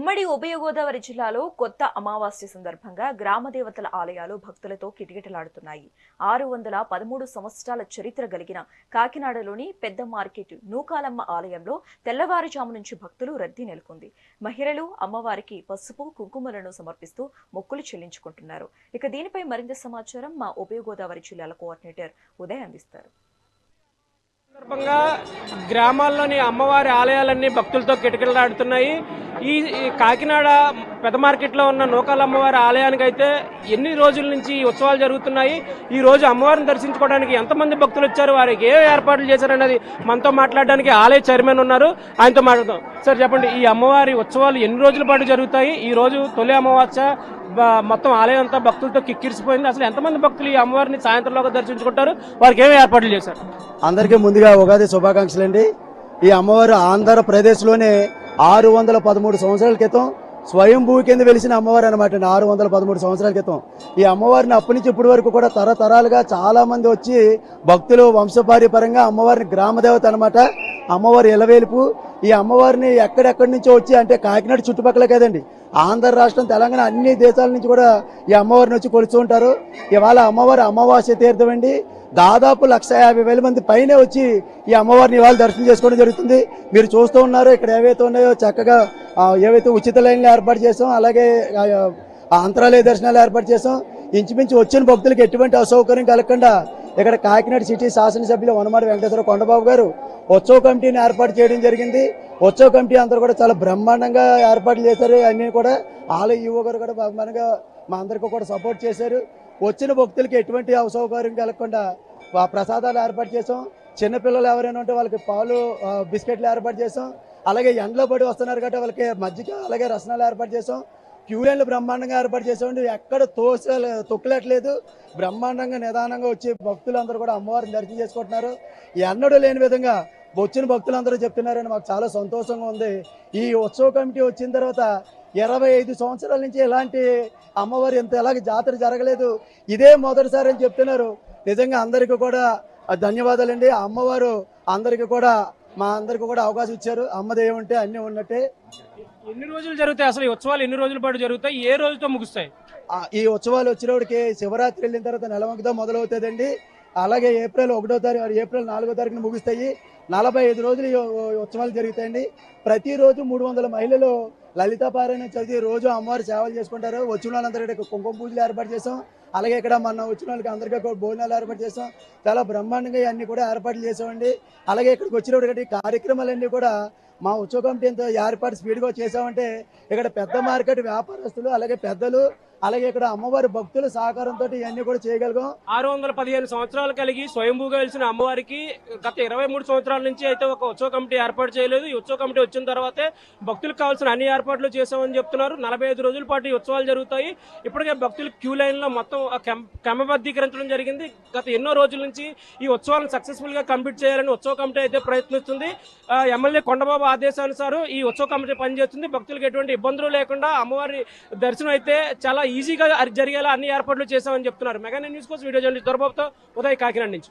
ఉమ్మడి ఉభయ గోదావరి జిల్లాలో కొత్త అమావాస్య సందర్భంగా గ్రామ దేవతల ఆలయాలు భక్తులతో కిటకిటలాడుతున్నాయి. 613 సంవత్సరాల చరిత్ర కలిగిన కాకినాడలోని పెద్ద మార్కెట్ నూకాలమ్మ ఆలయంలో తెల్లవారుజాము నుంచి భక్తులు రద్దీ నెలకొంది. మహిళలు అమ్మవారికి పసుపు కుంకుమలను సమర్పిస్తూ మొక్కులు చెల్లించుకుంటున్నారు. ఇక దీనిపై మరింత సమాచారం మా ఉభయ గోదావరి జిల్లాల కోఆర్డినేటర్ ఉదయ్ అందిస్తారు. సందర్భంగా గ్రామాల్లోని అమ్మవారి ఆలయాలన్నీ భక్తులతో కిటకిటలాడుతున్నాయి. ఈ కాకినాడ పెద్ద మార్కెట్లో ఉన్న నూకాల అమ్మవారి ఆలయానికి అయితే ఎన్ని రోజుల నుంచి ఈ ఉత్సవాలు జరుగుతున్నాయి, ఈ రోజు అమ్మవారిని దర్శించుకోవడానికి ఎంతమంది భక్తులు వచ్చారు, వారికి ఏ ఏర్పాట్లు చేశారనేది మనతో మాట్లాడడానికి ఆలయ చైర్మన్ ఉన్నారు, ఆయనతో మాట్లాడదాం. సార్ చెప్పండి, ఈ అమ్మవారి ఉత్సవాలు ఎన్ని రోజుల పాటు జరుగుతాయి? ఈ రోజు తొలి అమావాస్య, మొత్తం ఆలయం అంతా భక్తులతో కిక్కిరిసిపోయింది. అసలు ఎంతమంది భక్తులు ఈ అమ్మవారిని సాయంత్రంలోగా దర్శించుకుంటారు, వారికి ఏమి ఏర్పాట్లు చేశారు? అందరికీ ముందుగా ఉగాది శుభాకాంక్షలు అండి. ఈ అమ్మవారు ఆంధ్రప్రదేశ్లోనే 613 సంవత్సరాల క్రితం స్వయంభూ కింద వెలిసిన అమ్మవారు అనమాట అండి. 613 సంవత్సరాల క్రితం ఈ అమ్మవారిని అప్పటి నుంచి ఇప్పటి వరకు కూడా తరతరాలుగా చాలా మంది వచ్చి భక్తులు వంశపార్యపరంగా అమ్మవారిని గ్రామదేవత అనమాట. అమ్మవారి ఎలవేలుపు. ఈ అమ్మవారిని ఎక్కడెక్కడి నుంచో వచ్చి, అంటే కాకినాడ చుట్టుపక్కల కదండి, ఆంధ్ర రాష్ట్రం, తెలంగాణ అన్ని దేశాల నుంచి కూడా ఈ అమ్మవారిని వచ్చి కొలుస్తూ ఉంటారు. ఇవాళ అమ్మవారి అమావాస్య తీర్థం అండి. దాదాపు 150,000 మంది పైనే వచ్చి ఈ అమ్మవారిని ఇవాళ దర్శనం చేసుకోవడం జరుగుతుంది. మీరు చూస్తూ ఉన్నారు, ఇక్కడ ఏవైతే ఉన్నాయో చక్కగా ఏవైతే ఉచిత లైన్లు ఏర్పాటు చేసాం, అలాగే అంతరాలయ దర్శనాలు ఏర్పాటు చేసాం. ఇంచుమించు వచ్చిన భక్తులకు ఎటువంటి అసౌకర్యం కలగకుండా ఇక్కడ కాకినాడ సిటీ శాసనసభ్యులు వనమాడి వెంకటేశ్వర కొండబాబు గారు ఉత్సవ కమిటీని ఏర్పాటు చేయడం జరిగింది. ఉత్సవ కమిటీ అందరూ కూడా చాలా బ్రహ్మాండంగా ఏర్పాట్లు చేశారు. అన్నీ కూడా ఆలయ ఈవో గారు కూడా బ్రహ్మాండంగా మా అందరికీ కూడా సపోర్ట్ చేశారు. వచ్చిన భక్తులకి ఎటువంటి అసౌకర్యం కలగకుండా ప్రసాదాలు ఏర్పాటు చేసాం. చిన్నపిల్లలు ఎవరైనా ఉంటే వాళ్ళకి పాలు బిస్కెట్లు ఏర్పాటు చేసాం. అలాగే ఎండలో పడి వస్తున్నారు కాబట్టి వాళ్ళకి మజ్జిగ, అలాగే రసనాలు ఏర్పాటు చేసాం. క్యూ లైన్లు బ్రహ్మాండంగా ఏర్పాటు చేసామండి. ఎక్కడ తొక్కలేట్లేదు. బ్రహ్మాండంగా నిదానంగా వచ్చి భక్తులందరూ కూడా అమ్మవారిని దర్శనం చేసుకుంటున్నారు. ఎన్నడూ లేని విధంగా వచ్చిన భక్తులందరూ చెప్తున్నారని మాకు చాలా సంతోషంగా ఉంది. ఈ ఉత్సవ కమిటీ వచ్చిన తర్వాత 25 సంవత్సరాల నుంచి ఇలాంటి అమ్మవారి ఎలాగ జాతర జరగలేదు, ఇదే మొదటిసారి అని చెప్తున్నారు. నిజంగా అందరికీ కూడా ధన్యవాదాలండి. అమ్మవారు అందరికీ కూడా మా అందరికీ కూడా అవకాశం ఇచ్చారు. అమ్మది ఏముంటే అన్నీ ఉన్నట్టే. ఎన్ని రోజులు జరుగుతాయి అసలు ఈ ఉత్సవాలు? ఎన్ని రోజుల పాటు జరుగుతాయి? ఏ రోజుతో ముగుస్తాయి? ఈ ఉత్సవాలు వచ్చినప్పటికి శివరాత్రి వెళ్ళిన తర్వాత నెలవంకతో మొదలవుతుందండి. అలాగే ఏప్రిల్ 1వ తారీఖు, ఏప్రిల్ 4వ తారీఖున ముగుస్తాయి. 45 రోజులు ఈ ఉత్సవాలు జరుగుతాయండి. ప్రతిరోజు 300 మహిళలు లలితాపారాయణం చదివి రోజు అమ్మవారి సేవలు చేసుకుంటారు. వచ్చిన వాళ్ళందరికీ కుంకుమ పూజలు ఏర్పాటు చేసాం. అలాగే ఇక్కడ మన వచ్చిన వాళ్ళకి అందరికీ భోజనాలు ఏర్పాటు చేసాం. చాలా బ్రహ్మాండంగా ఇవన్నీ కూడా ఏర్పాట్లు చేసామండి. అలాగే ఇక్కడికి వచ్చినప్పుడు కార్యక్రమాలన్నీ కూడా మా ఉత్సవ కమిటీ ఎంత ఏర్పాటు స్పీడ్గా చేసామంటే ఇక్కడ పెద్ద మార్కెట్ వ్యాపారస్తులు, అలాగే పెద్దలు, అలాగే ఇక్కడ అమ్మవారి భక్తుల సహకారంతో ఇవన్నీ కూడా చేయగలిగాం. 615 సంవత్సరాలు కలిగి స్వయంభూగా వెలిసిన అమ్మవారికి గత 23 సంవత్సరాల నుంచి అయితే ఒక ఉత్సవ కమిటీ ఏర్పాటు చేయలేదు. ఈ ఉత్సవ కమిటీ వచ్చిన తర్వాతే భక్తులకు కావాల్సిన అన్ని ఏర్పాట్లు చేసామని చెప్తున్నారు. 45 రోజుల పాటు ఈ ఉత్సవాలు జరుగుతాయి. ఇప్పటికే భక్తులు క్యూ లైన్ లో మొత్తం క్రమబద్ధీకరించడం జరిగింది. గత ఎన్నో రోజుల నుంచి ఈ ఉత్సవాలను సక్సెస్ఫుల్ గా కంప్లీట్ చేయాలని ఉత్సవ కమిటీ అయితే ప్రయత్నిస్తుంది. ఎమ్మెల్యే కొండబాబు ఆదేశానుసారం ఈ ఉత్సవ కమిటీ పనిచేస్తుంది. భక్తులకు ఎటువంటి ఇబ్బందులు లేకుండా అమ్మవారి దర్శనం అయితే చాలా ఈజీగా జరిగేలా అన్ని ఏర్పాట్లు చేశామని చెప్తున్నారు. మెగా న్యూస్ కోసం వీడియో జర్నలిస్ట్ దొరబాబుతో ఉదయ్, కాకినాడ నుంచి.